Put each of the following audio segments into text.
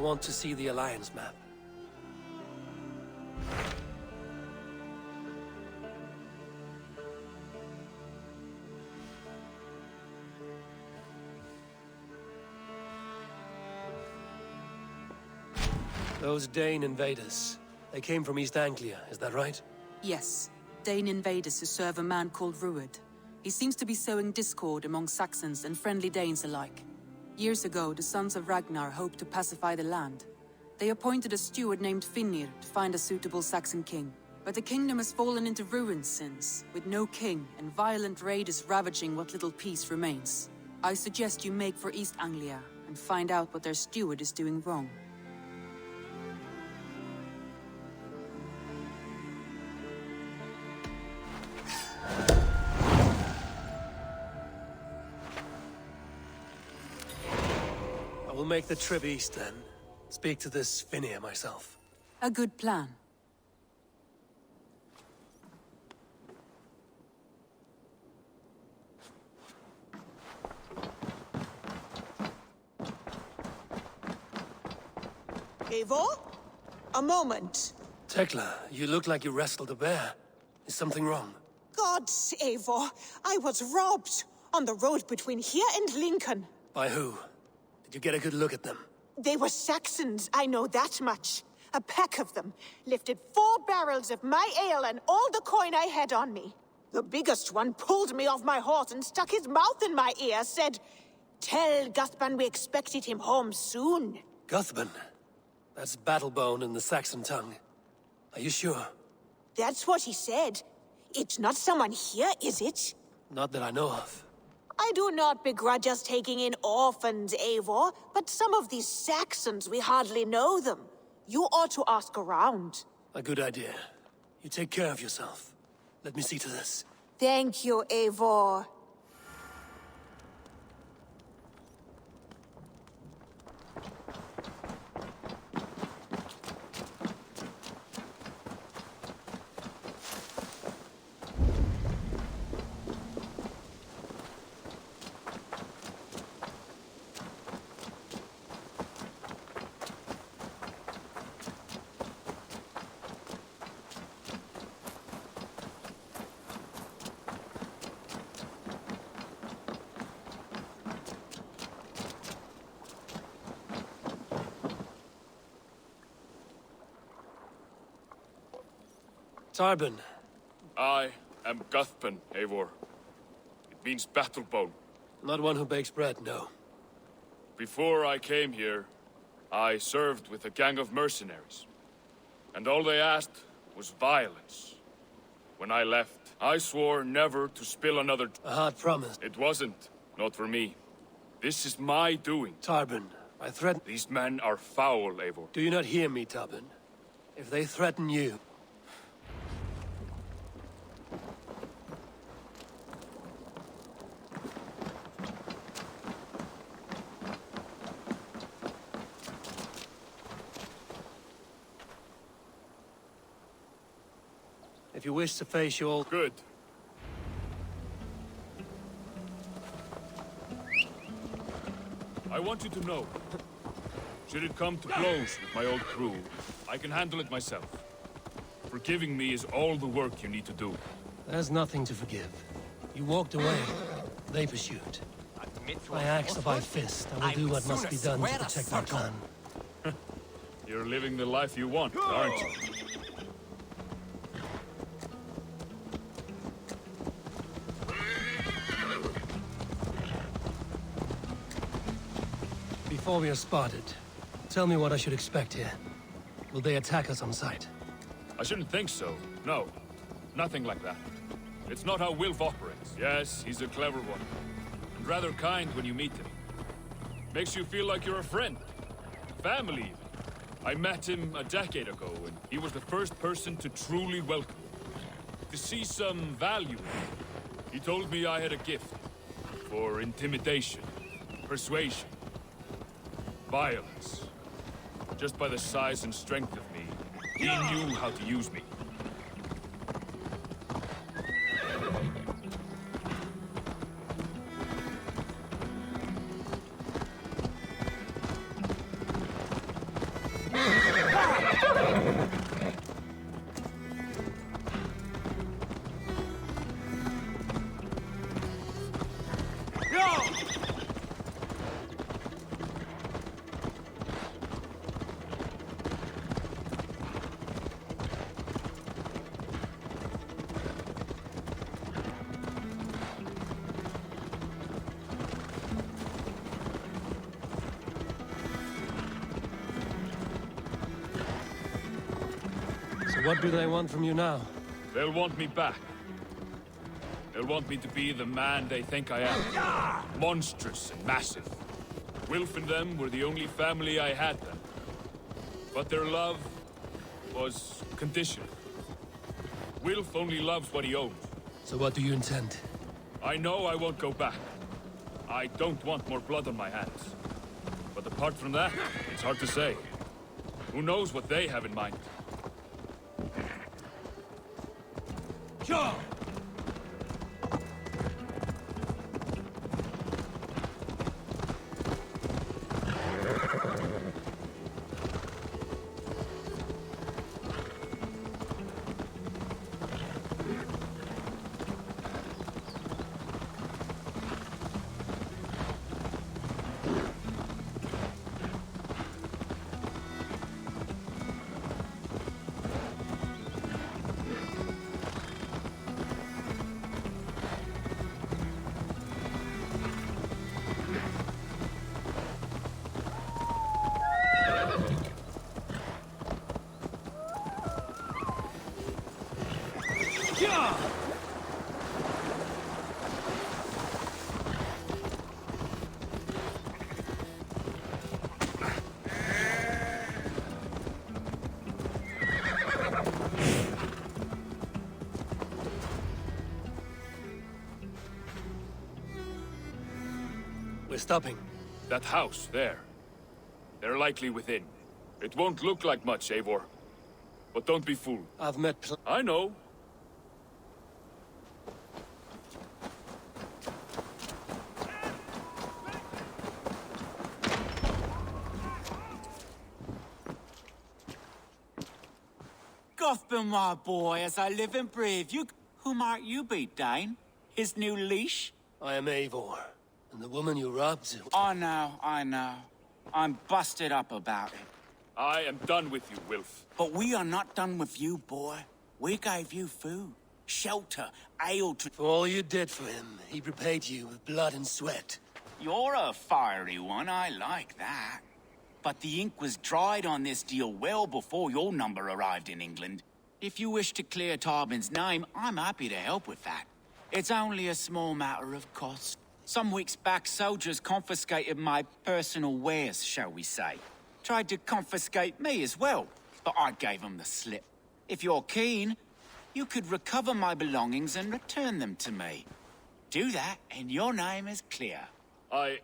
want to see the Alliance map. Those Dane invaders, they came from East Anglia, is that right? Yes. Dane invaders who serve a man called Ruud. He seems to be sowing discord among Saxons and friendly Danes alike. Years ago, the sons of Ragnar hoped to pacify the land. They appointed a steward named Finnir to find a suitable Saxon king. But the kingdom has fallen into ruins since, with no king and violent raiders ravaging what little peace remains. I suggest you make for East Anglia and find out what their steward is doing wrong. I will make the trip east then. Speak to this Finnir myself. A good plan. Eivor? A moment. Tekla, you look like you wrestled a bear. Is something wrong? Gods, Eivor, I was robbed on the road between here and Lincoln. By who? Did you get a good look at them? They were Saxons, I know that much. A pack of them lifted 4 barrels of my ale and all the coin I had on me. The biggest one pulled me off my horse and stuck his mouth in my ear, said, "Tell Guthban we expected him home soon." Guthban? That's Battlebone in the Saxon tongue. Are you sure? That's what he said. It's not someone here, is it? Not that I know of. I do not begrudge us taking in orphans, Eivor, but some of these Saxons, we hardly know them. You ought to ask around. A good idea. You take care of yourself. Let me see to this. Thank you, Eivor. Tarbin. I am Guthban, Eivor. It means Battlebone. Not one who bakes bread, no. Before I came here, I served with a gang of mercenaries. And all they asked was violence. When I left, I swore never to spill another... A hard promise. It wasn't. Not for me. This is my doing. Tarbin, I threaten... These men are foul, Eivor. Do you not hear me, Tarbin? If they threaten you... If you wish to face your... Good. I want you to know, should it come to blows with my old crew, I can handle it myself. Forgiving me is all the work you need to do. There's nothing to forgive. You walked away. They pursued. By axe or by fist, I will do what must be done to protect our clan. You're living the life you want, aren't you? Before we are spotted, tell me what I should expect here. Will they attack us on sight? I shouldn't think so. No. Nothing like that. It's not how Wilf operates. Yes, he's a clever one. And rather kind when you meet him. Makes you feel like you're a friend. Family, even. I met him a decade ago, and he was the first person to truly welcome me. To see some value in it. He told me I had a gift. For intimidation. Persuasion. Violence. Just by the size and strength of me, he knew how to use me. What do they want from you now? They'll want me back. They'll want me to be the man they think I am. Monstrous and massive. Wilf and them were the only family I had then. But their love was conditional. Wilf only loves what he owns. So what do you intend? I know I won't go back. I don't want more blood on my hands. But apart from that, it's hard to say. Who knows what they have in mind? Sure! We're stopping. That house, there. They're likely within. It won't look like much, Eivor. But don't be fooled. I've met I know. Gothbin, my boy, as I live and breathe. Who might you be, Dane? His new leash? I am Eivor, and the woman you robbed... I know. I'm busted up about it. I am done with you, Wilf. But we are not done with you, boy. We gave you food, shelter, ale to... For all you did for him, he repaid you with blood and sweat. You're a fiery one, I like that. But the ink was dried on this deal well before your number arrived in England. If you wish to clear Tarbin's name, I'm happy to help with that. It's only a small matter of cost. Some weeks back, soldiers confiscated my personal wares, shall we say. Tried to confiscate me as well, but I gave them the slip. If you're keen, you could recover my belongings and return them to me. Do that, and your name is clear. I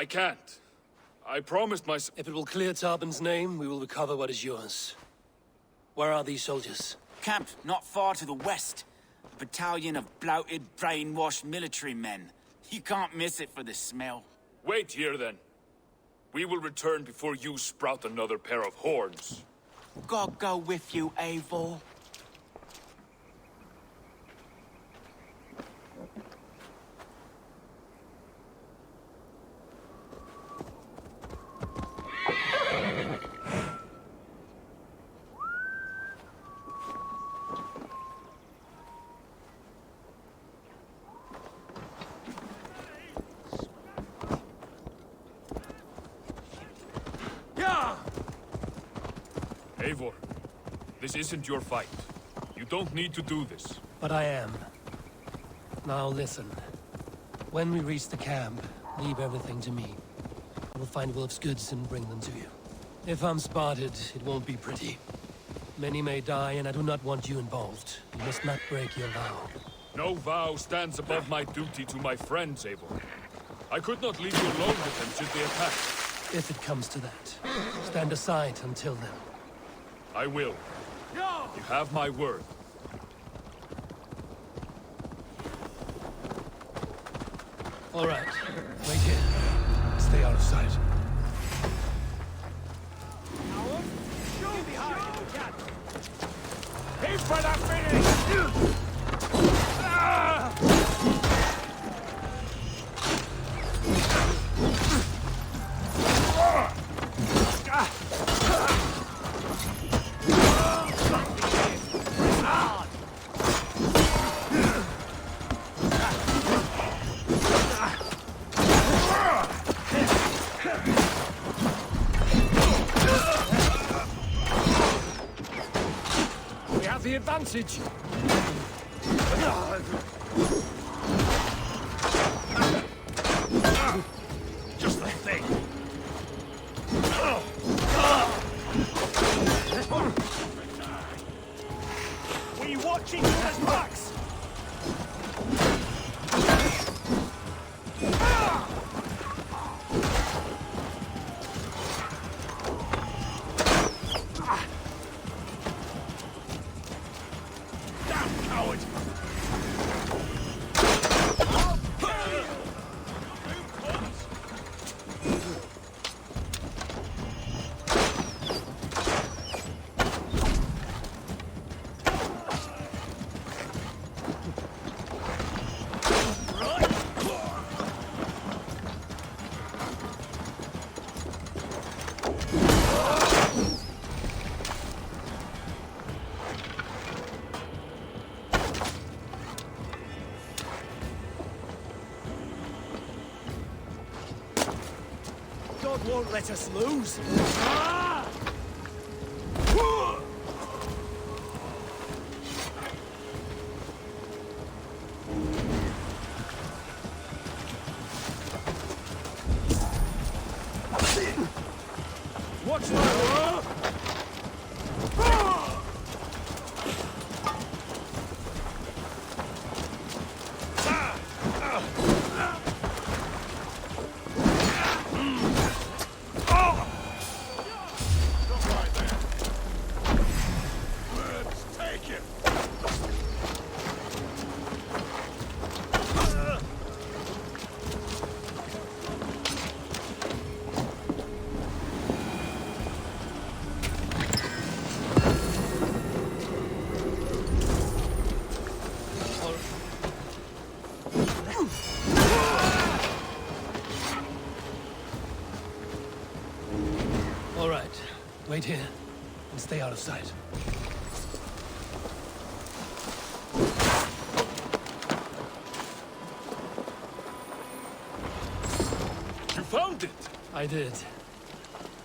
can't. I promised myself... If it will clear Tarbin's name, we will recover what is yours. Where are these soldiers? Camped not far to the west. A battalion of bloated, brainwashed military men. You can't miss it for the smell. Wait here, then. We will return before you sprout another pair of horns. God go with you, Eivor. Eivor, this isn't your fight. You don't need to do this. But I am. Now listen. When we reach the camp, leave everything to me. I will find Wilf's goods and bring them to you. If I'm spotted, it won't be pretty. Many may die, and I do not want you involved. You must not break your vow. No vow stands above my duty to my friends, Eivor. I could not leave you alone with them should they attack. If it comes to that, stand aside until then. I will. You have my word. All right. Wait here. Stay out of sight. Aim for the finish! advantage! Just the thing. Were you watching his backs? Damn coward! God won't let us lose. Watch that! All right, wait here and stay out of sight. You found it! I did.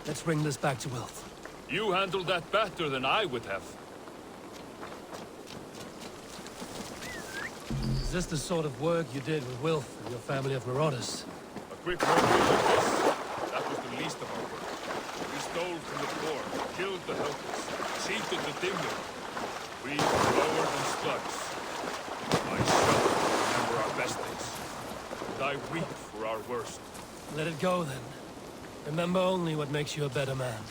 Let's bring this back to Wilf. You handled that better than I would have. Is this the sort of work you did with Wilf and your family of marauders? A quick word like this. That was the least of our work. We stole from the poor, killed the helpless, cheated the dimwit. We were lower than slugs. I shudder to remember our best days. And I weep for our worst. Let it go, then. Remember only what makes you a better man.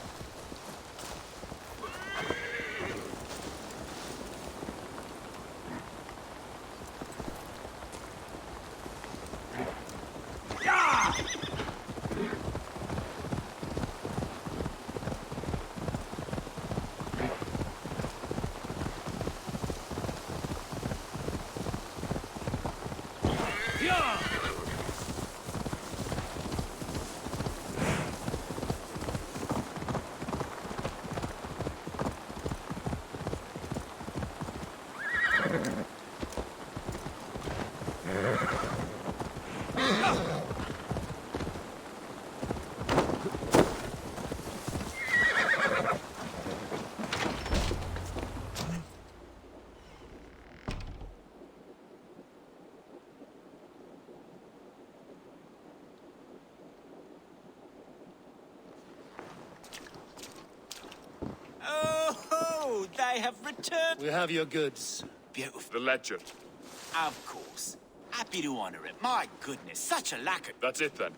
Oh, they have returned. We have your goods. Beautiful. The ledger. Of course. Happy to honor it. My goodness, such a lack of... That's it then.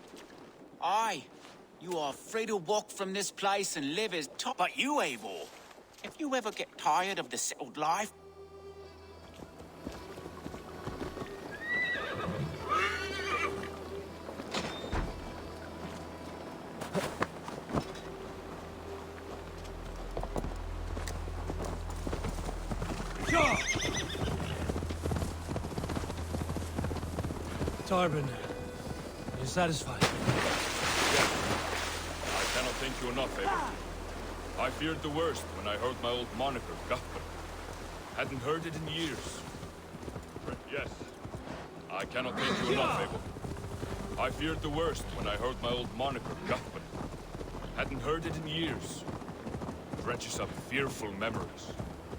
Aye. You are free to walk from this place and live as top. But you, Eivor, if you ever get tired of the settled life... Tarbin, are you satisfied? Yes. I cannot thank you enough, Eivor. I feared the worst when I heard my old moniker, Guthrum. Hadn't heard it in years. Yes. I cannot thank you enough, Eivor. I feared the worst when I heard my old moniker, Guthrum. Hadn't heard it in years. Drenches up fearful memories.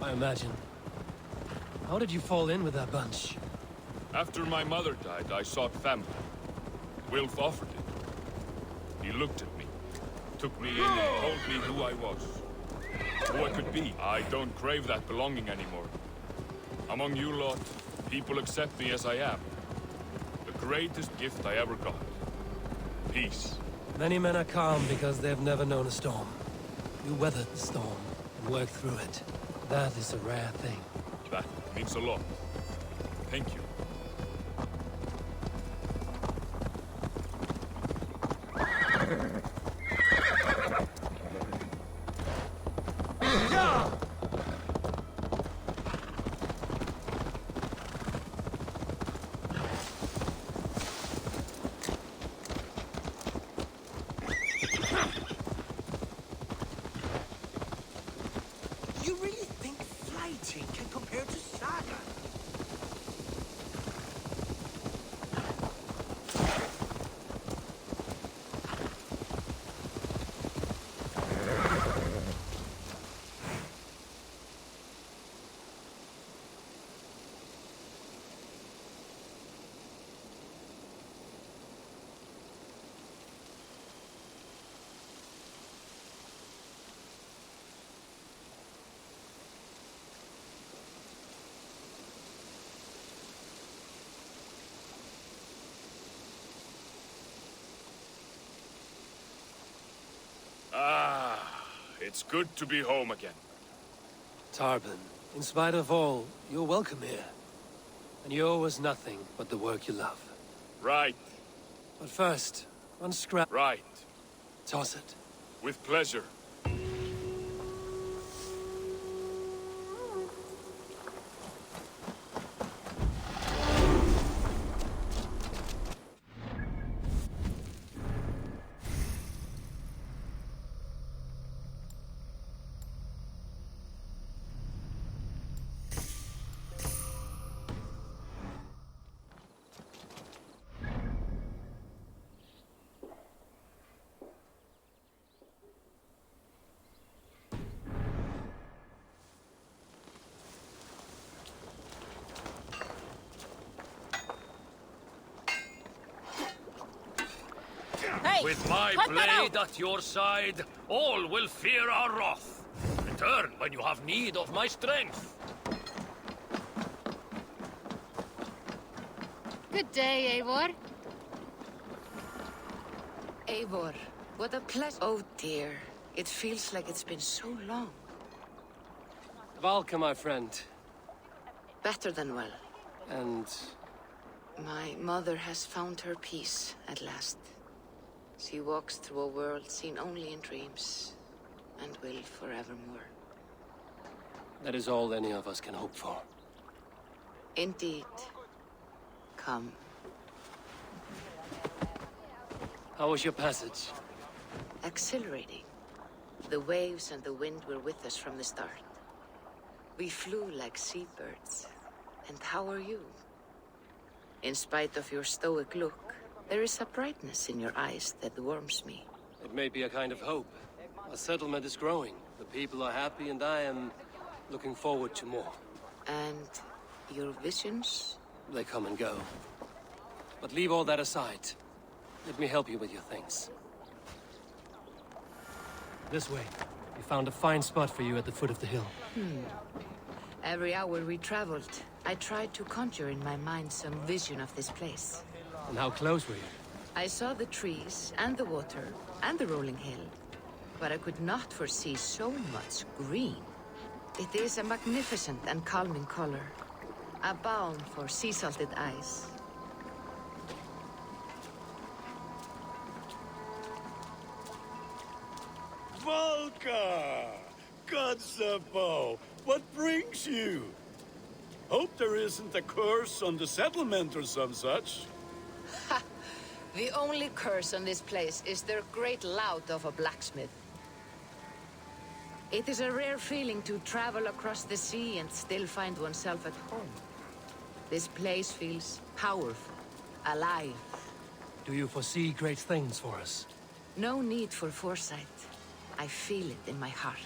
I imagine. How did you fall in with that bunch? After my mother died, I sought family. Wilf offered it. He looked at me, took me in and told me who I was. Who I could be. I don't crave that belonging anymore. Among you lot, people accept me as I am. The greatest gift I ever got. Peace. Many men are calm because they've never known a storm. You weathered the storm and worked through it. That is a rare thing. That means a lot. Thank you. You really think fighting can compare to Saga? It's good to be home again. Tarbin, in spite of all, you're welcome here. And you owe us nothing but the work you love. Right, But first, unscrap. right. Toss it. With pleasure. With my blade at your side, all will fear our wrath. Return when you have need of my strength. Good day, Eivor. Eivor, what a pleasure. Oh dear, it feels like it's been so long. Valka, my friend. Better than well. And My mother has found her peace at last. She walks through a world seen only in dreams, and will forevermore. that is all any of us can hope for. Indeed. Come. How was your passage? Exhilarating. The waves and the wind were with us from the start. We flew like seabirds. And how are you? In spite of your stoic look, there is a brightness in your eyes that warms me. It may be a kind of hope. Our settlement is growing. The people are happy and I am looking forward to more. And your visions? They come and go. But leave all that aside. Let me help you with your things. This way. We found a fine spot for you at the foot of the hill. Every hour we traveled, I tried to conjure in my mind some vision of this place. And how close were you? I saw the trees, and the water, and the rolling hill. But I could not foresee so much green. It is a magnificent and calming color. A balm for sea-salted eyes. Valka! Godsabo! What brings you? Hope there isn't a curse on the settlement or some such. The only curse on this place is their great lout of a blacksmith. It is a rare feeling to travel across the sea and still find oneself at home. This place feels powerful, alive. Do you foresee great things for us? No need for foresight. I feel it in my heart.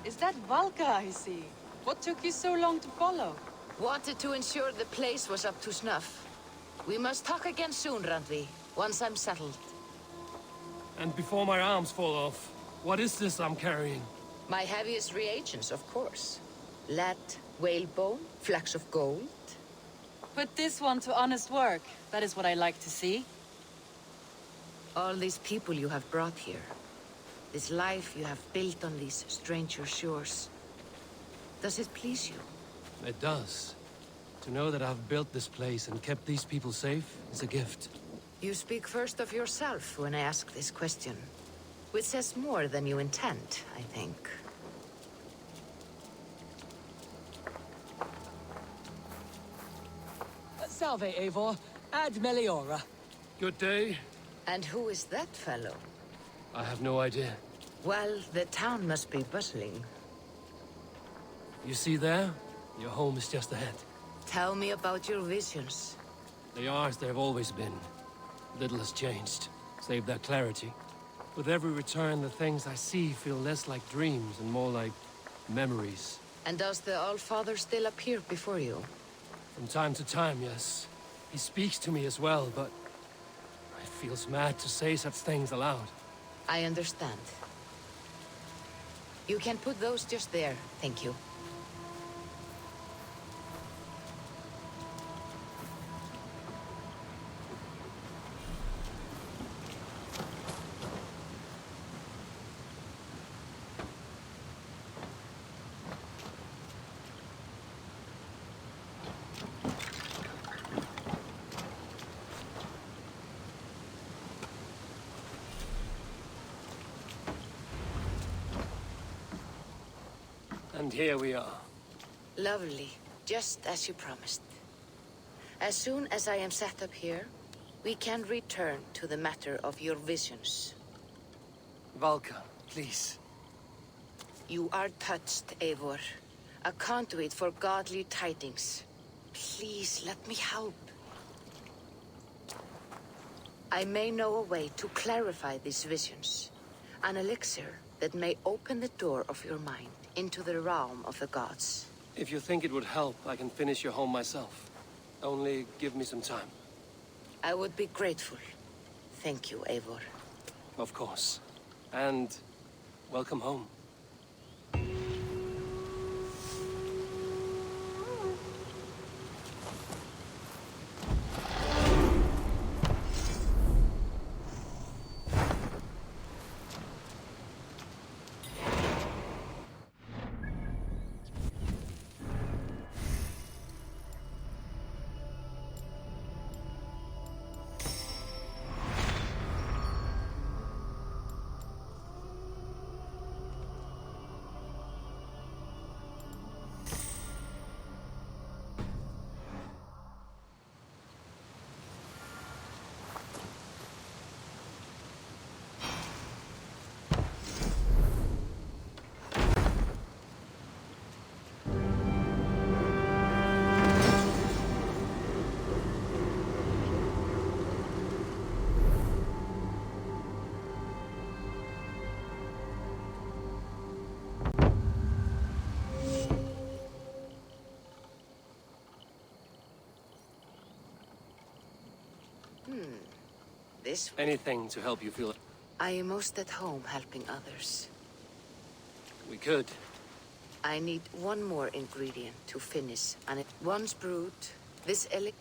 Is that Valka I see? What took you so long to follow? Wanted to ensure the place was up to snuff. We must talk again soon, Randvi, once I'm settled. And before my arms fall off, what is this I'm carrying? My heaviest reagents, of course. Lead, whalebone, flecks of gold. Put this one to honest work. That is what I like to see. All these people you have brought here. This life you have built on these stranger shores. Does it please you? It does. To know that I've built this place and kept these people safe is a gift. You speak first of yourself when I ask this question. Which says more than you intend, I think. Salve, Eivor. Ad Meliora. Good day. And who is that fellow? I have no idea. Well, the town must be bustling. You see there? Your home is just ahead. Tell me about your visions. They are as they've always been. Little has changed, save their clarity. With every return, the things I see feel less like dreams and more like memories. And does the All-Father still appear before you? From time to time, yes. He speaks to me as well, but it feels mad to say such things aloud. I understand. You can put those just there, thank you. And here we are. Lovely, just as you promised. As soon as I am set up here, we can return to the matter of your visions. Valka, please. You are touched, Eivor. A conduit for godly tidings. Please, let me help. I may know a way to clarify these visions. An elixir that may open the door of your mind into the realm of the gods. If you think it would help, I can finish your home myself. Only give me some time. I would be grateful. Thank you, Eivor. Of course. And welcome home. This... Anything to help you feel it. I am most at home helping others. We could. I need one more ingredient to finish, and it once brewed, this elixir...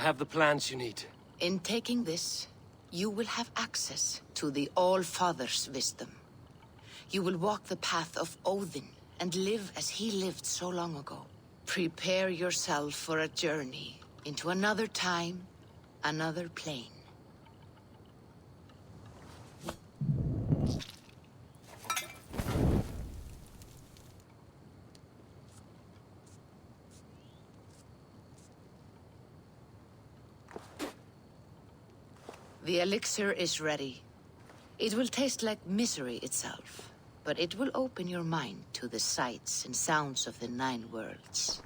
I have the plans you need. In taking this, you will have access to the All-Father's wisdom. You will walk the path of Odin and live as he lived so long ago. Prepare yourself for a journey into another time, another plane. The elixir is ready. It will taste like misery itself, but it will open your mind to the sights and sounds of the 9 worlds.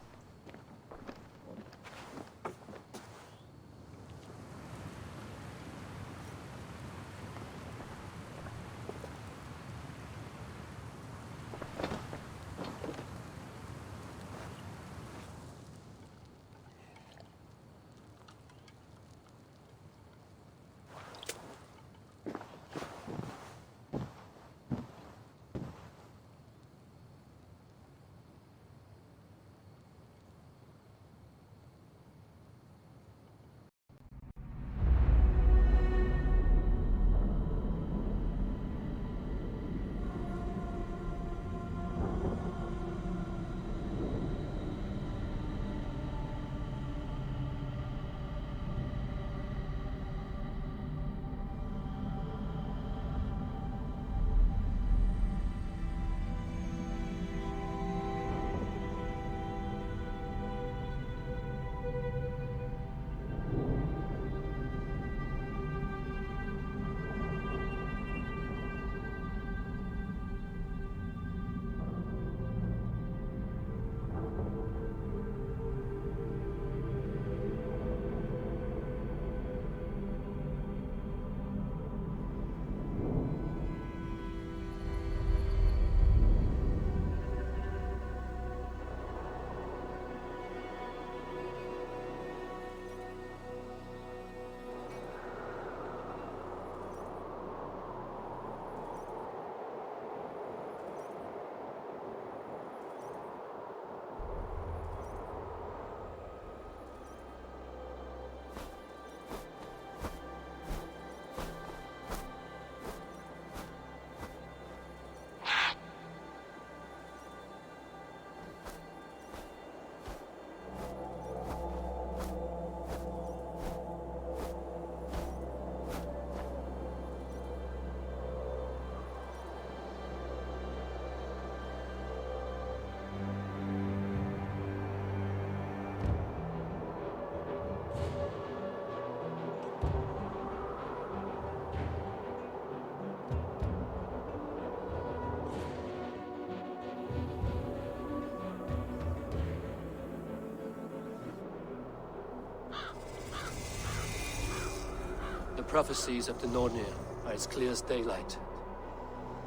The prophecies of the Nornir are as clear as daylight.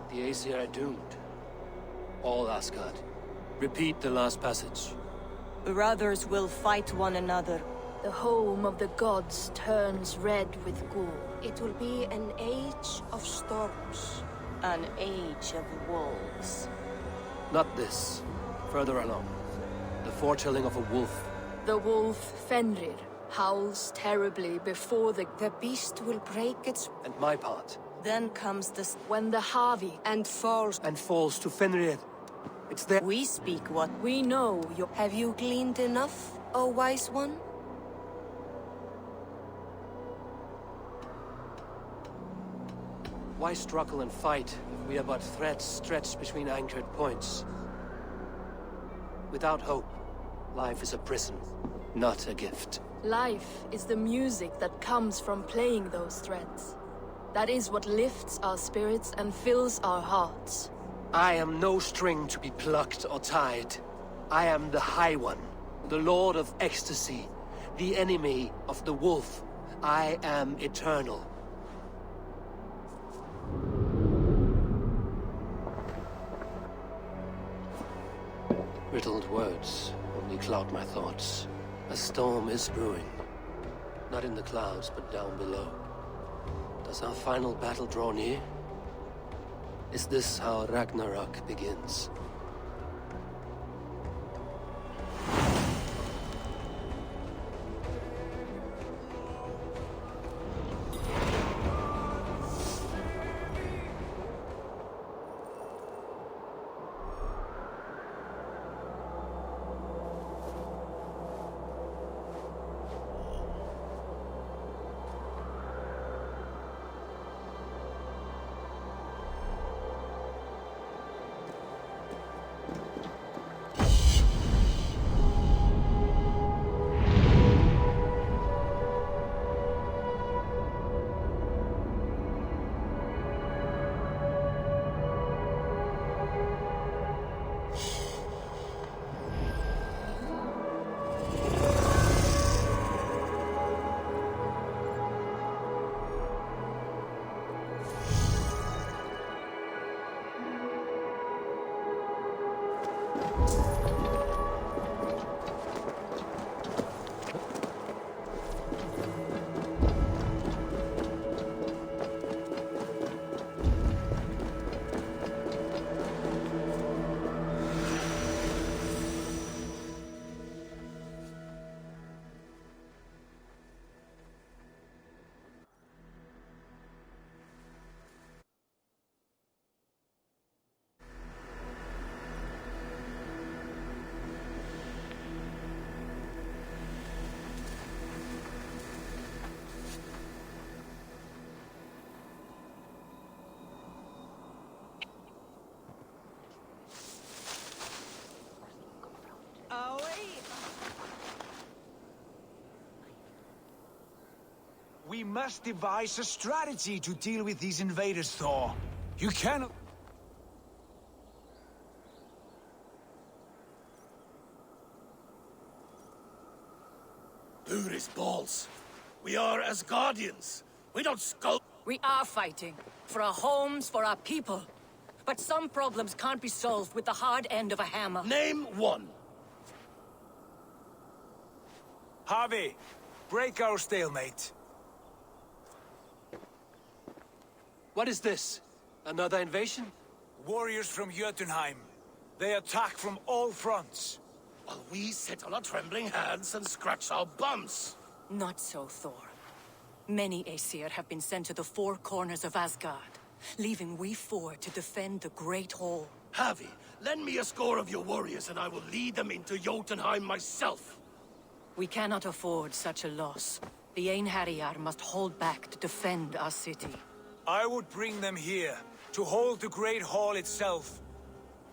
The Aesir are doomed. All Asgard. Repeat the last passage. Brothers will fight one another. The home of the gods turns red with gore. It will be an age of storms. An age of wolves. Not this. Further along. The foretelling of a wolf. The wolf Fenrir howls terribly before the beast will break its... And my part. Then comes the... When the Havi and falls... And falls to Fenrir. It's there... We speak what... We know you... Have you gleaned enough, O wise one? Why struggle and fight if we are but threads stretched between anchored points? Without hope, life is a prison, not a gift. Life is the music that comes from playing those threads. That is what lifts our spirits and fills our hearts. I am no string to be plucked or tied. I am the High One, the Lord of Ecstasy, the enemy of the Wolf. I am eternal. Riddled words only cloud my thoughts. A storm is brewing. Not in the clouds, but down below. Does our final battle draw near? Is this how Ragnarok begins? We must devise a strategy to deal with these invaders, Thor. You cannot... His balls. We are as guardians. We don't skulk. We are fighting. For our homes, for our people. But some problems can't be solved with the hard end of a hammer. Name one. Harvey, break our stalemate. What is this? Another invasion? Warriors from Jotunheim. They attack from all fronts. While we sit on our trembling hands and scratch our bums. Not so, Thor. Many Aesir have been sent to the four corners of Asgard, leaving we four to defend the Great Hall. Harvey, lend me a score of your warriors and I will lead them into Jotunheim myself. We cannot afford such a loss. The Einherjar must hold back to defend our city. I would bring them here, to hold the Great Hall itself.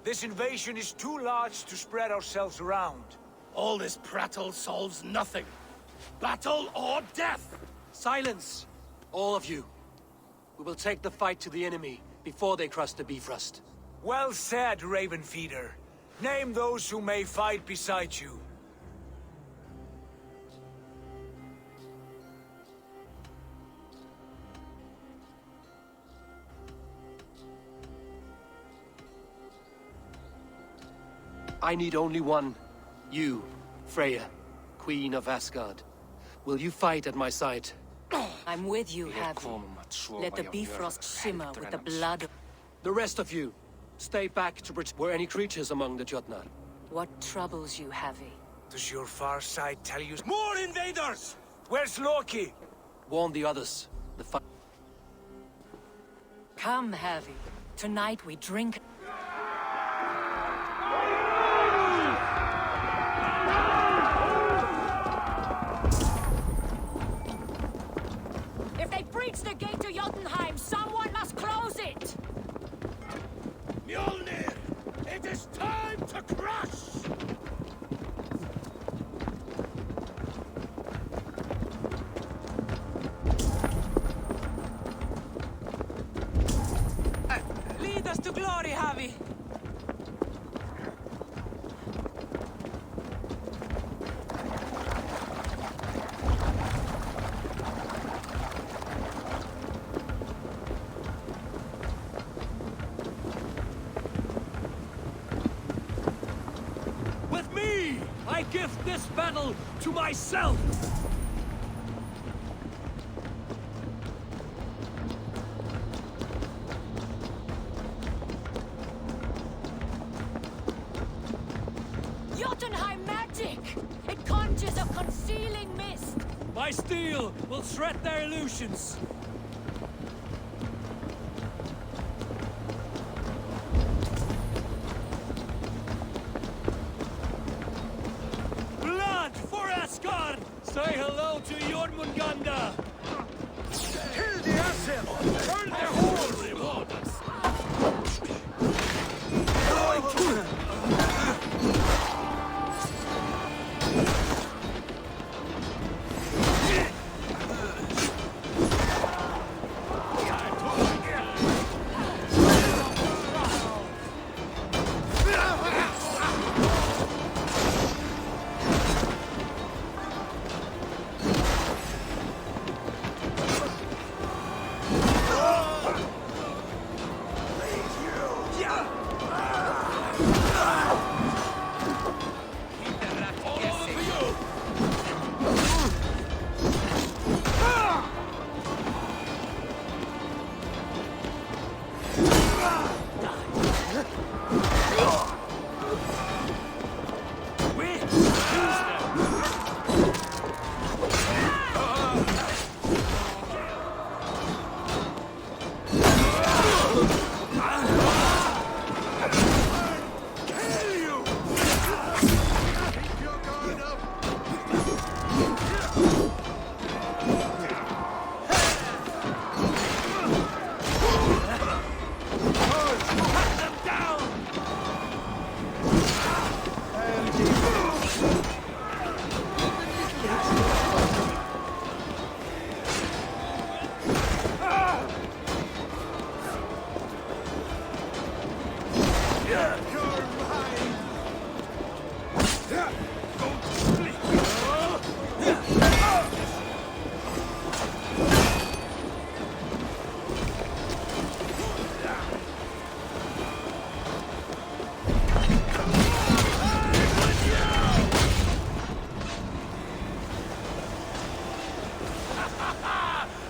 This invasion is too large to spread ourselves around. All this prattle solves nothing. Battle or death! Silence! All of you. We will take the fight to the enemy before they cross the Bifrost. Well said, Ravenfeeder. Name those who may fight beside you. I need only one. You, Freya, Queen of Asgard. Will you fight at my side? I'm with you, Havi. Let the Bifrost shimmer with the blood of... The rest of you, stay back to protect... Were any creatures among the Jotnar? What troubles you, Havi? Does your far side tell you... More invaders! Where's Loki? Warn the others. The fight... Come, Havi. Tonight we drink... If they breach the gate to Jotunheim, someone must close it! Mjolnir! It is time to crush! Lead us to glory, Havi! I gift this battle to myself! Jotunheim magic! It conjures a concealing mist! My steel will shred their illusions! Say hello to Jormungandr! Kill the asset! Burn their holes!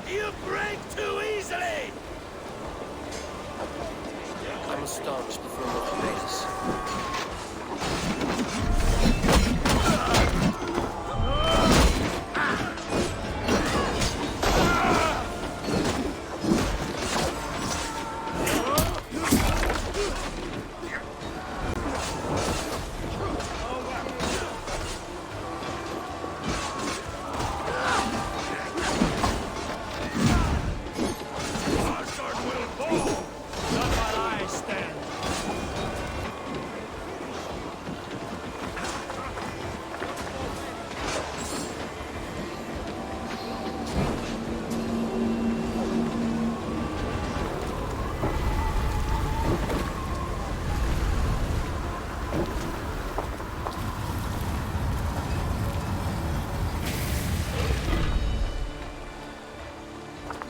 You break too easily! I'm astonished the throne of Invaders.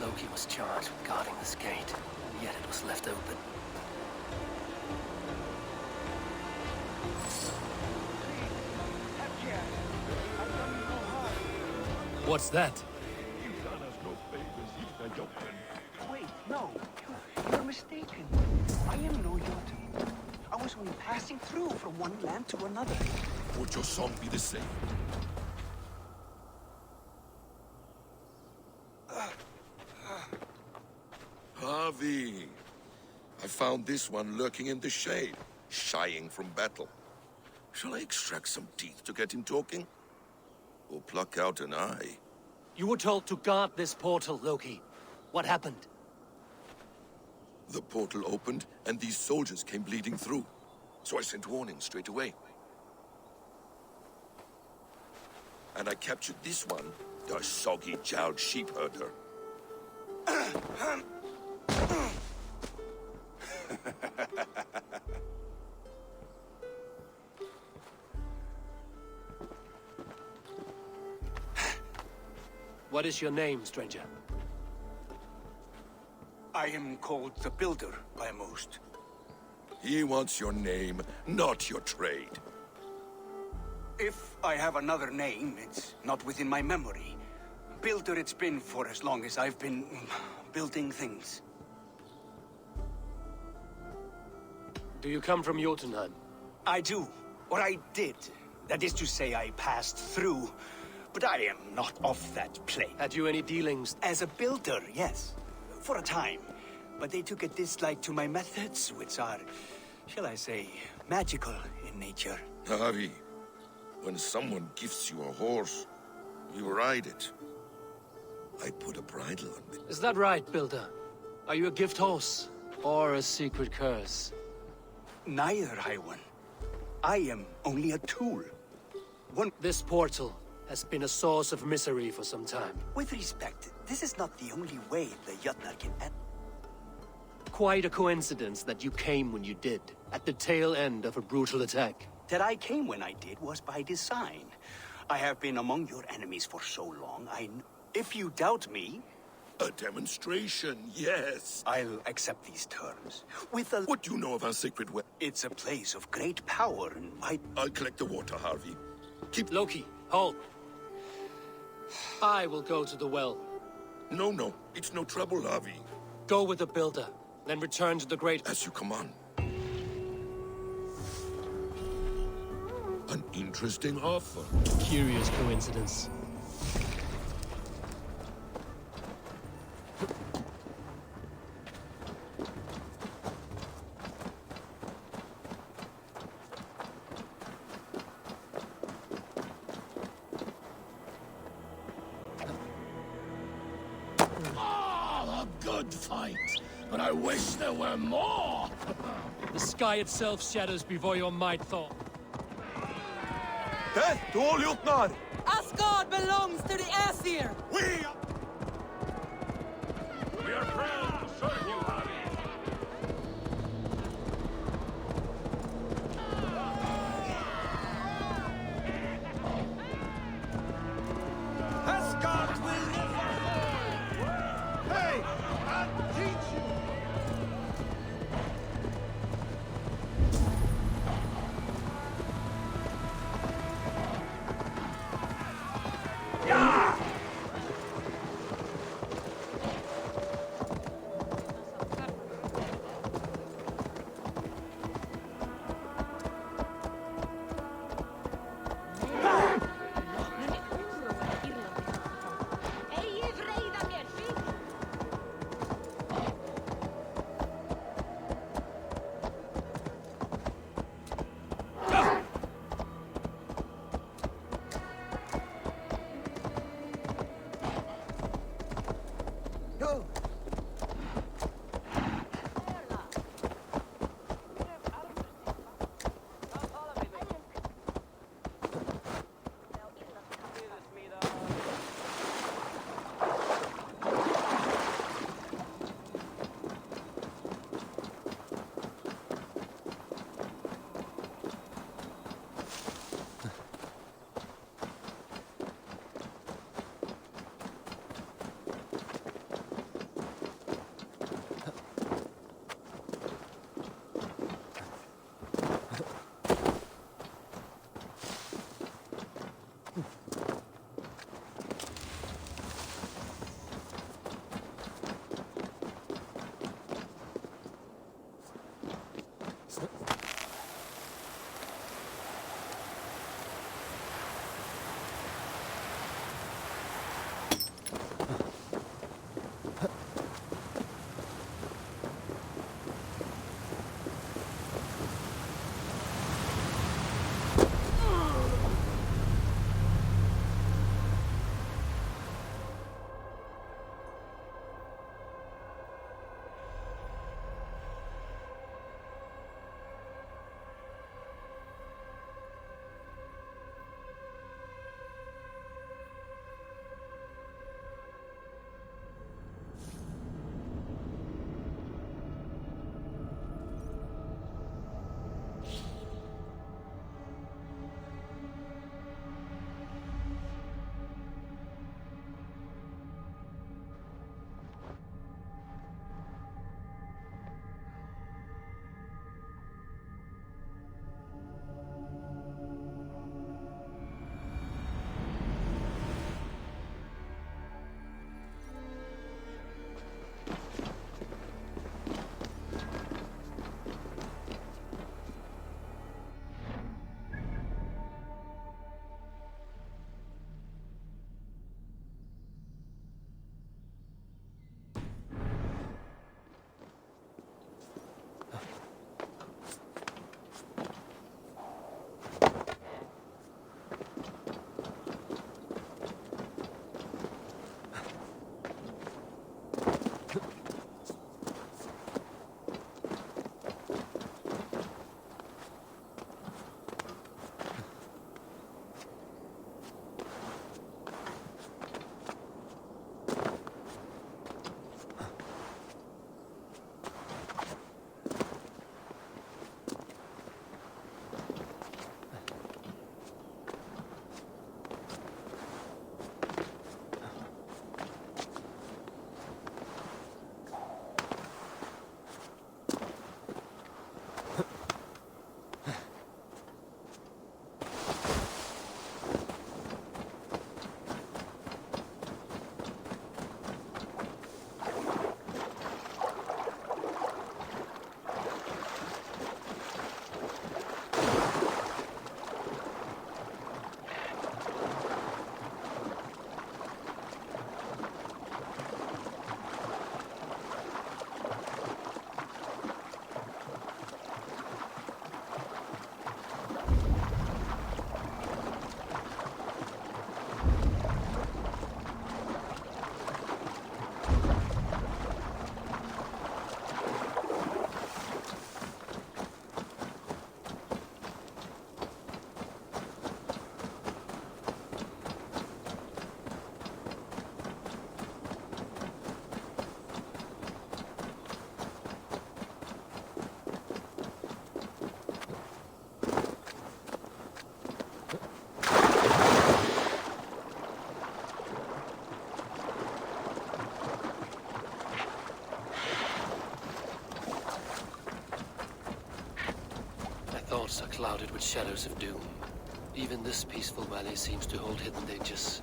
Loki was charged with guarding this gate, yet it was left open. What's that? Wait, no. You're mistaken. I am no Jotun. I was only passing through from one land to another. Would your song be the same? Harvey! I found this one lurking in the shade, shying from battle. Shall I extract some teeth to get him talking? Or pluck out an eye? You were told to guard this portal, Loki. What happened? The portal opened, and these soldiers came bleeding through. So I sent warning straight away. And I captured this one, the soggy-jowled sheep herder. What is your name, stranger? I am called the Builder by most. He wants your name, not your trade. If I have another name, it's not within my memory. Builder it's been for as long as I've been building things. Do you come from Jotunheim? I do. Or I did. That is to say, I passed through. But I am not of that plane. Had you any dealings? As a builder, yes. For a time. But they took a dislike to my methods, which are, shall I say, magical in nature. Harvey, when someone gifts you a horse, you ride it. I put a bridle on it. Is that right, Builder? Are you a gift horse? Or a secret curse? Neither, High One. I am only a tool. This portal has been a source of misery for some time. With respect, this is not the only way the Jötnar can end. Quite a coincidence that you came when you did, at the tail end of a brutal attack. That I came when I did was by design. I have been among your enemies for so long, if you doubt me... A demonstration, yes. I'll accept these terms. What do you know of our sacred well? It's a place of great power and might... I'll collect the water, Harvey. Keep... Loki, halt. I will go to the well. No. It's no trouble, Harvey. Go with the Builder, then return to the great... As you command. An interesting offer. Curious coincidence. Good fight, but I wish there were more! The sky itself shatters before your might thaw. Death to all Jötnar! Asgard belongs to the Aesir! We are proud to serve you, Harvey. thoughts are clouded with shadows of doom. Even this peaceful valley seems to hold hidden dangers.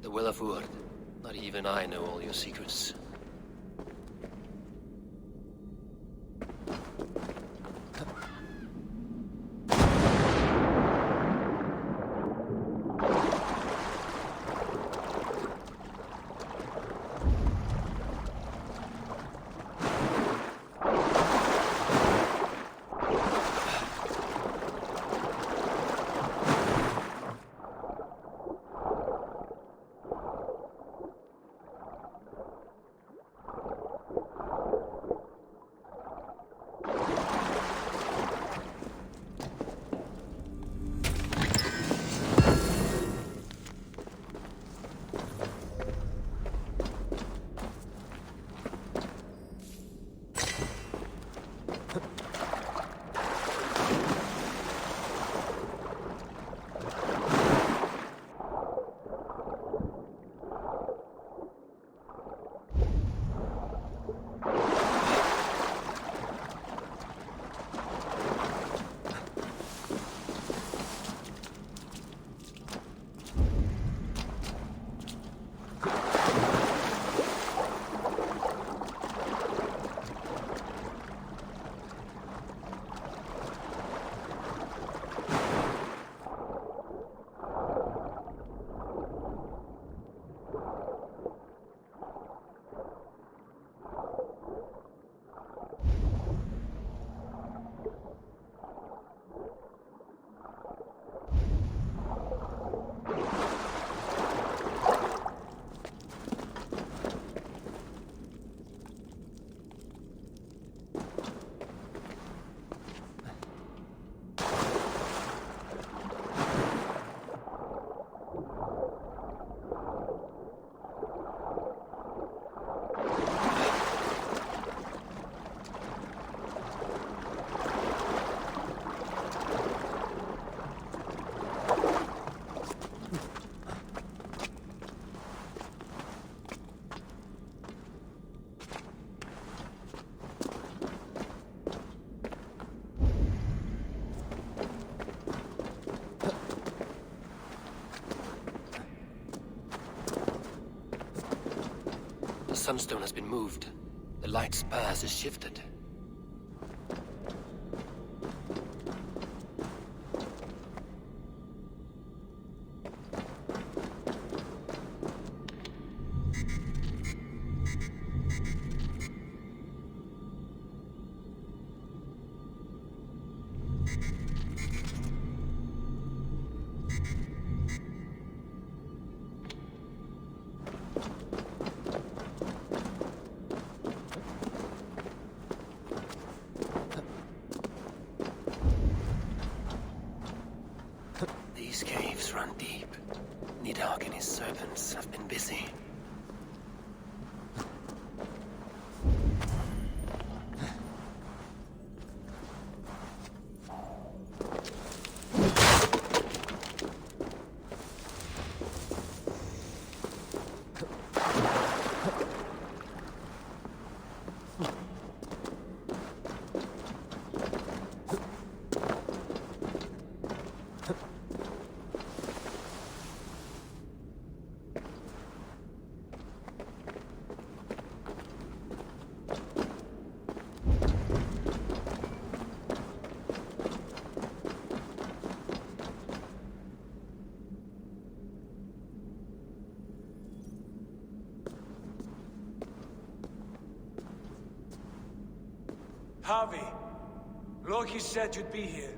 The Will of Wood. Not even I know all your secrets. The sunstone has been moved. The light's path is shifted. These caves run deep. Nidhogg and his servants have been busy. Harvey, Loki said you'd be here.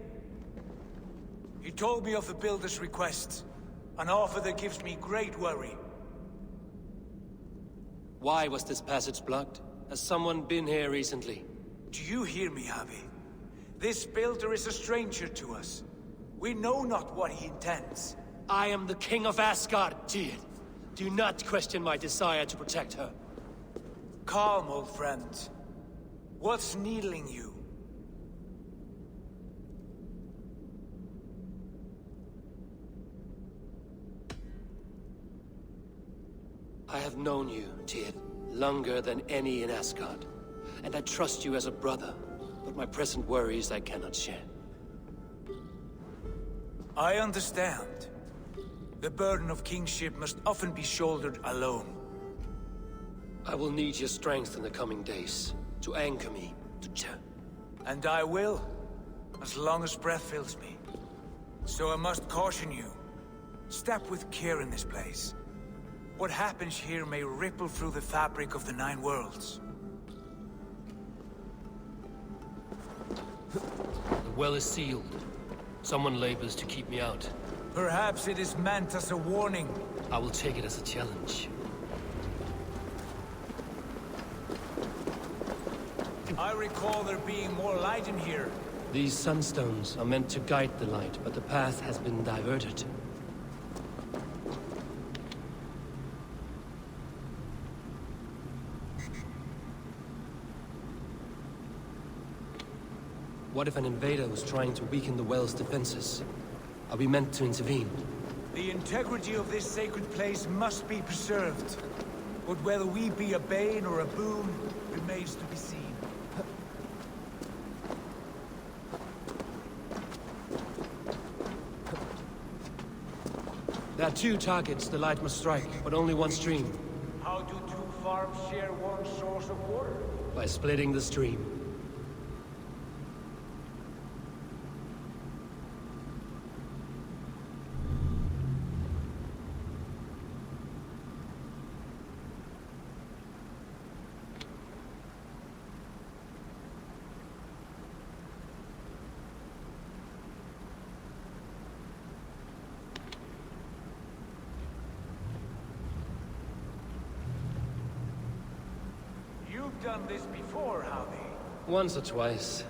He told me of the Builder's request, an offer that gives me great worry. Why was this passage blocked? Has someone been here recently? Do you hear me, Harvey? This Builder is a stranger to us. We know not what he intends. I am the King of Asgard, Tyr. Do not question my desire to protect her. Calm, old friend. What's needling you? I have known you, Tyr, longer than any in Asgard. And I trust you as a brother, but my present worries I cannot share. I understand. The burden of kingship must often be shouldered alone. I will need your strength in the coming days, to anchor me, And I will, as long as breath fills me. So I must caution you. Step with care in this place. What happens here may ripple through the fabric of the Nine Worlds. The well is sealed. Someone labors to keep me out. Perhaps it is meant as a warning. I will take it as a challenge. I recall there being more light in here. These sunstones are meant to guide the light, but the path has been diverted. What if an invader was trying to weaken the well's defenses? Are we meant to intervene? The integrity of this sacred place must be preserved. But whether we be a bane or a boon remains to be seen. There are two targets the light must strike, but only one stream. How do two farms share one source of water? By splitting the stream. You've done this before, Howdy. Once or twice.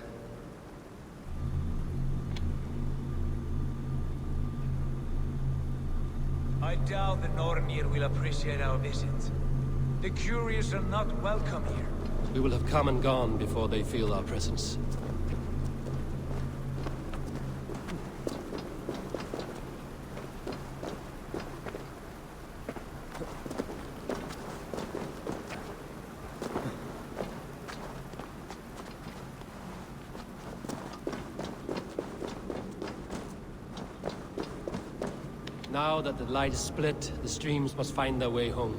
I doubt the Nornir will appreciate our visit. The curious are not welcome here. We will have come and gone before they feel our presence. Now that the light is split, the streams must find their way home.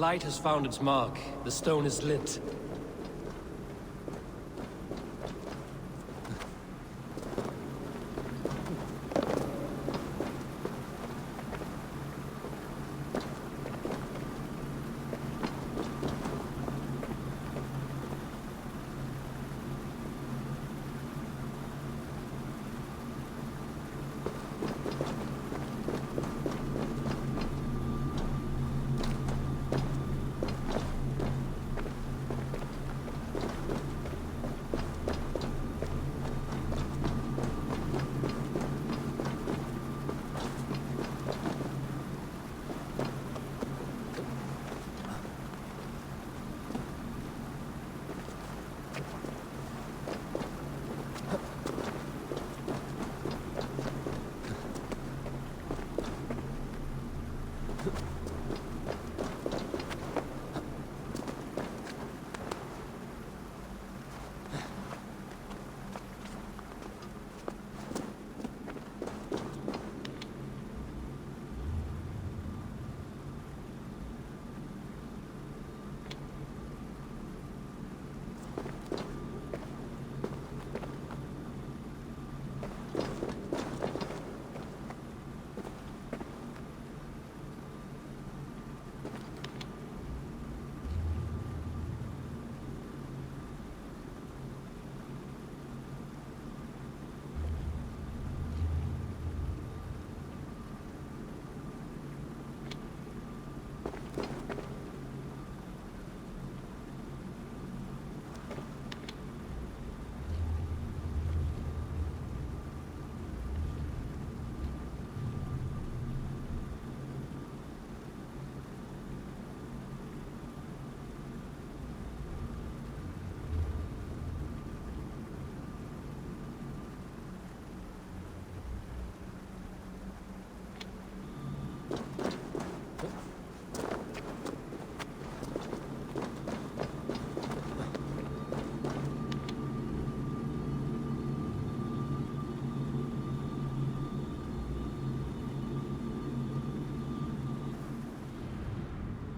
light has found its mark. The stone is lit.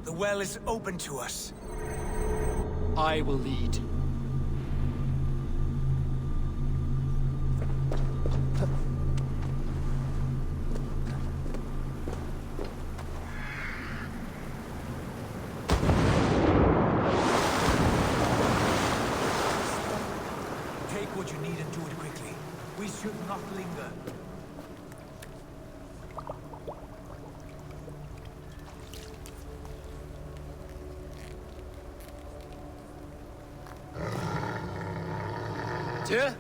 The well is open to us. I will lead. Take what you need and do it quickly. We should not linger. Tyr?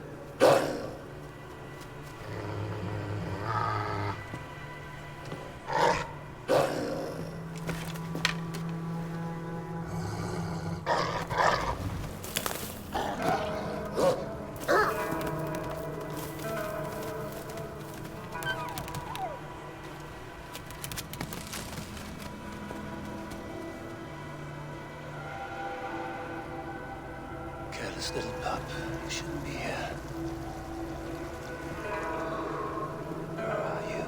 Careless little pup. You shouldn't be here. Where are you?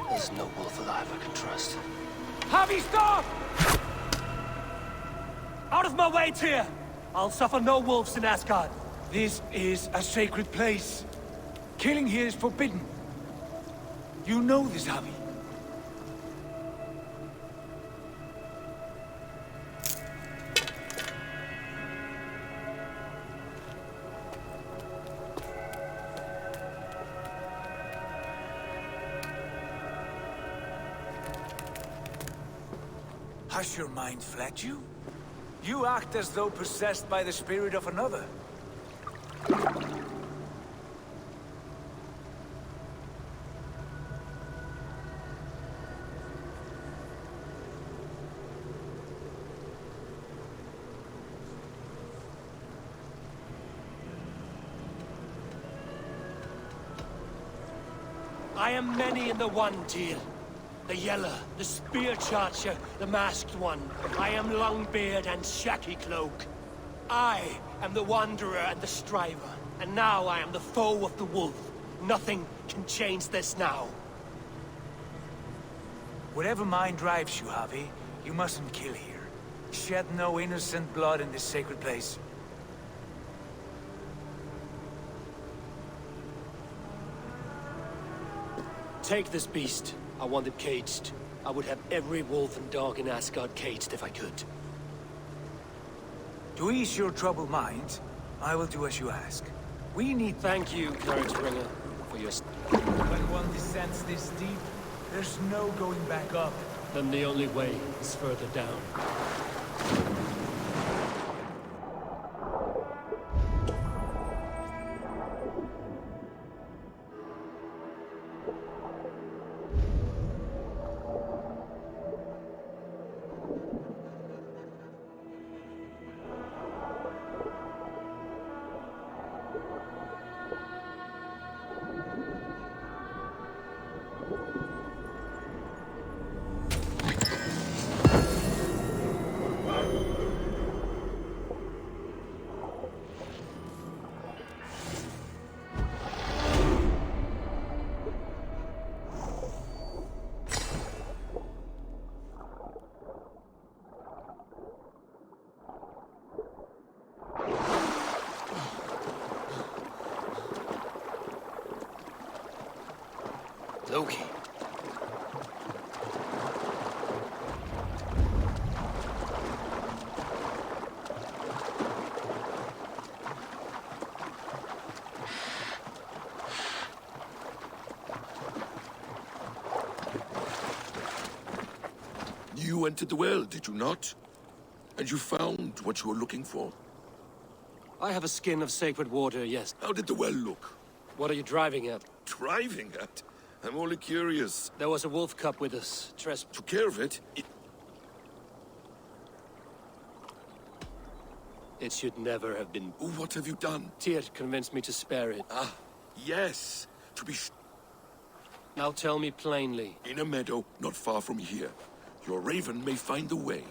There's no wolf alive I can trust. Harvey, stop! Out of my way, Tyr! I'll suffer no wolves in Asgard. This is a sacred place. Killing here is forbidden. You know this, Harvey. Has your mind fled you? You act as though possessed by the spirit of another. I am many in the one, Tyr. The Yeller, the Spear Charger, the Masked One. I am Longbeard and Shacky Cloak. I am the Wanderer and the Striver. And now I am the foe of the Wolf. Nothing can change this now. Whatever mind drives you, Javi, you mustn't kill here. Shed no innocent blood in this sacred place. Take this beast. I want it caged. I would have every wolf and dog in Asgard caged if I could. To ease your troubled mind, I will do as you ask. We need... Thank you, Couragebringer, for your... When one descends this deep, there's no going back up. Then the only way is further down. Loki. You entered the well, did you not? And you found what you were looking for? I have a skin of sacred water, yes. How did the well look? What are you driving at? Driving at? I'm only curious. There was a wolf cub with us. Took care of it? It should never have been... What have you done? Tyr convinced me to spare it. Ah, yes. To be Now tell me plainly. In a meadow not far from here. Your raven may find the way.